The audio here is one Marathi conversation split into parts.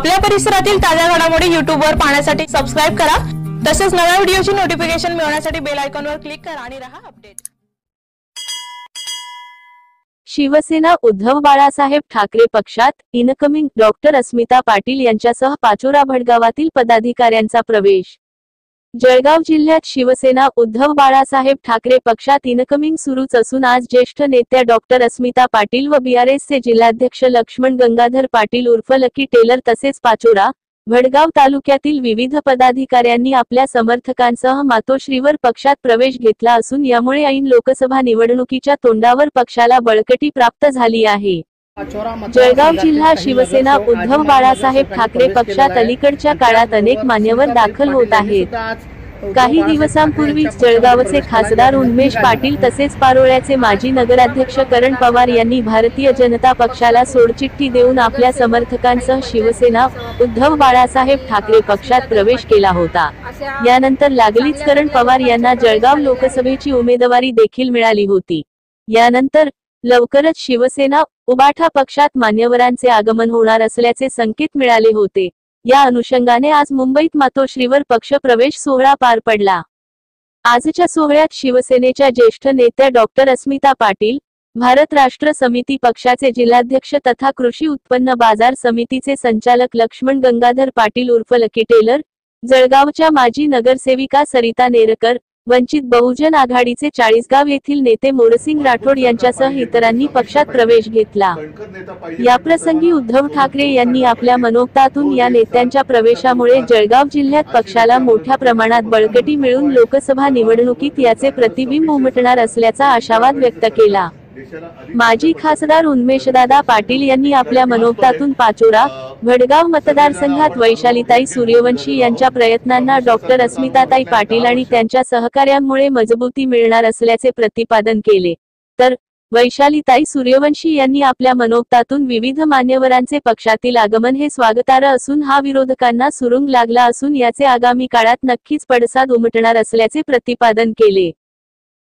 आपल्या परिसरातील ताज्या घडामोडी YouTube वर पाहण्यासाठी सबस्क्राइब करा। तसेच नव्या व्हिडिओची नोटिफिकेशन मिळवण्यासाठी बेल आयकॉनवर क्लिक करा आणि रहा अपडेट। शिवसेना उद्धव बाळासाहेब ठाकरे पक्षात इनकमिंग डॉक्टर अस्मिता पाटील यांच्यासह पाचोरा भडगावातील पदाधिकाऱ्यांचा प्रवेश। जळगाव जिल्ह्यात शिवसेना उद्धव बाळासाहेब ठाकरे पक्षात इनकमिंग सुरूच असून आज ज्येष्ठ नेत्या डॉक्टर अस्मिता पाटील व बीआरएसचे जिल्हाध्यक्ष लक्ष्मण गंगाधर पाटील उर्फ लकी टेलर तसेच पाचोरा भडगाव तालुक्यातील विविध पदाधिकाऱ्यांनी आपल्या समर्थकांसह मातोश्रीवर पक्षात प्रवेश घेतला असून यामुळे ऐन लोकसभा निवडणुकीच्या तोंडावर पक्षाला बळकटी प्राप्त झाली आहे। जळगाव जिल्हा शिवसेना उद्धव बाळासाहेब ठाकरे पक्षात अलीकडच्या काळात अनेक मान्यवर दाखल होत आहेत। काही दिवसांपूर्वीच जळगावचे खासदार उन्मेष पाटील तसेच पारोळ्याचे माजी नगराध्यक्ष करण पवार यांनी भारतीय जनता पक्षाला सोडचिठ्ठी देऊन आपल्या समर्थकांसह शिवसेना उद्धव बाळासाहेब ठाकरे पक्षात प्रवेश केला होता। यानंतर लागलीच करण पवार यांना जळगाव लोकसभेची उमेदवारी देखील मिळाली होती। यानंतर लवकरच शिवसेना उबाठा पक्षात मान्यवरांचे आगमन होणार असल्याचे संकेत मिळाले होते। या अनुषंगाने आज मुंबईत मातोश्रीवर पक्ष प्रवेश सोहळा पार पडला। आजच्या सोहळ्यात शिवसेनेच्या ज्येष्ठ नेत्या डॉक्टर अस्मिता पाटील, भारत राष्ट्र समिती पक्षाचे जिल्हाध्यक्ष तथा कृषी उत्पन्न बाजार समितीचे संचालक लक्ष्मण गंगाधर पाटील उर्फ लकी टेलर, जळगावच्या माजी नगरसेविका सरिता नेरकर, वंचित बहुजन आघाडीचे चाळीसगाव येथील नेते मोरसिंग राठोड यांच्यासह इतरांनी पक्षात प्रवेश घेतला। याप्रसंगी उद्धव ठाकरे यांनी आपल्या मनोगतातून या नेत्यांच्या प्रवेशामुळे जळगाव जिल्ह्यात पक्षाला मोठ्या प्रमाणात बळकटी मिळून लोकसभा निवडणुकीत याचे प्रतिबिंब उमटणार असल्याचा आशावाद व्यक्त केला। माजी खासदार उन्मेषदादा पाटील यांनी आपल्या मनोगतातून पाचोरा भडगाव मतदारसंघात वैशालीताई सूर्यवंशी यांच्या प्रयत्नांना डॉक्टर अस्मिताताई पाटील आणि त्यांच्या सहकार्यांमुळे मजबूती मिळणार असल्याचे प्रतिपादन केले। तर वैशालीताई सूर्यवंशी यांनी आपल्या मनोगतातून विविध मान्यवरांचे पक्षातील आगमन हे स्वागतार्ह असून हा विरोधकांना सुरुंग लागला असून याचे आगामी काळात नक्कीच पडसाद उमटणार असल्याचे प्रतिपादन केले।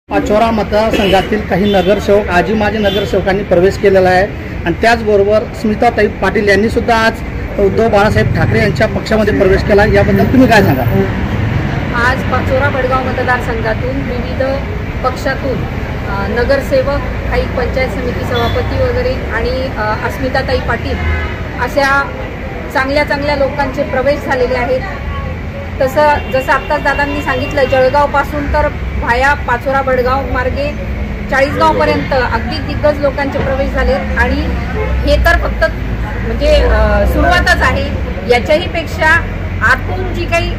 पाचोरा मतदारसंघातील काही नगरसेवक आजी माजी नगरसेवकांनी प्रवेश केलेला आहे आणि त्याचबरोबर स्मिताताई पाटील यांनी सुद्धा आज उद्धव बाळासाहेब ठाकरे यांच्या पक्षामध्ये प्रवेश केला। याबद्दल तुम्ही काय सांगा? आज पाचोरा भडगाव मतदारसंघातून विविध पक्षातून नगरसेवक, काही पंचायत समिती सभापती वगैरे आणि अस्मिताताई पाटील अशा चांगल्या लोकांचे प्रवेश झालेले आहेत। जसं आत्ताच दादांनी सांगितलं, जळगाव पासून तर भाया पाचोरा भडगाव मार्गे चाळीसगाव पर्यंत अगदी दिग्गज लोकांचे प्रवेश झाले आणि हे तर फक्त म्हणजे सुरुवातच आहे। याच्याही पेक्षा आतून जी काही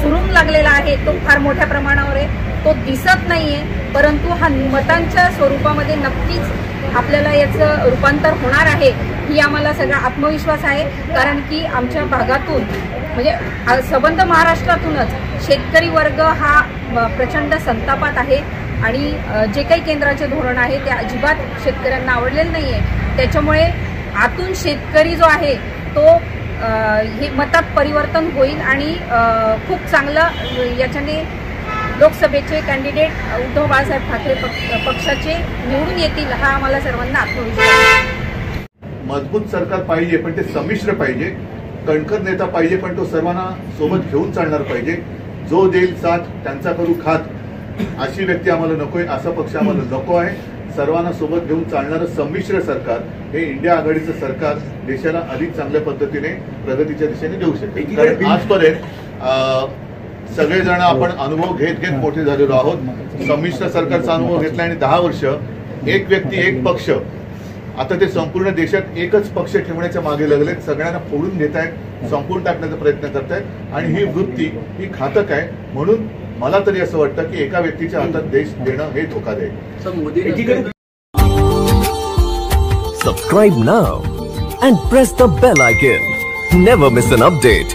सुरुंग लागलेला आहे तो फार मोठ्या प्रमाणावर आहे। तो दिसत नाहीये, परंतु हा मतांच्या स्वरूपामध्ये नक्कीच आपल्याला याचं रूपांतर होणार आहे ही आम्हाला सगळा आत्मविश्वास आहे। कारण की आमच्या भागातून म्हणजे संबंध महाराष्ट्रातूनच शेतकरी वर्ग हा प्रचंड संतापात आहे आणि जे काही केंद्राचे धोरण आहे ते अजिबात शेतकऱ्यांना आवडलेलं नाहीये। त्याच्यामुळे आतून शेतकरी जो आहे तो हे मतात परिवर्तन होईल आणि खूप चांगलं याच्याने लोकसभेचे कॅन्डिडेट उद्धव बाळासाहेब ठाकरे पक्षाचे निवडून येतील हा आम्हाला सर्वांना आत्मविश्वास आहे। मजबूत सरकार पाहिजे पण ते संमिश्र पाहिजे, कणखर नेता पाहिजे पण तो सर्वांना सोबत घेऊन चालणार पाहिजे। जो देईल साथ त्यांचा करू खात अशी व्यक्ती आम्हाला नकोय, असा पक्ष आम्हाला नको आहे। सर्वांना सोबत घेऊन चालणारं संमिश्र सरकार हे इंडिया आघाडीचं सरकार देशाला अधिक चांगल्या पद्धतीने प्रगतीच्या दिशेने देऊ शकेल। कारण आजपर्यंत सगळेजण आपण अनुभव घेत मोठे झालेलो आहोत। संमिश्र सरकारचा अनुभव घेतला आणि 10 वर्ष एक व्यक्ती एक पक्ष, आता ते संपूर्ण देशात एकच पक्ष ठेवण्याच्या मागे लागलेत, सगळ्यांना फोडून घेत आहेत, संपूर्ण टाकण्याचा प्रयत्न करतायत आणि ही वृत्ती ही घातक आहे। म्हणून मला तरी असं वाटतं की एका व्यक्तीच्या हातात देश देणं हे धोकादायक। Subscribe now and press the bell icon. Never miss an update.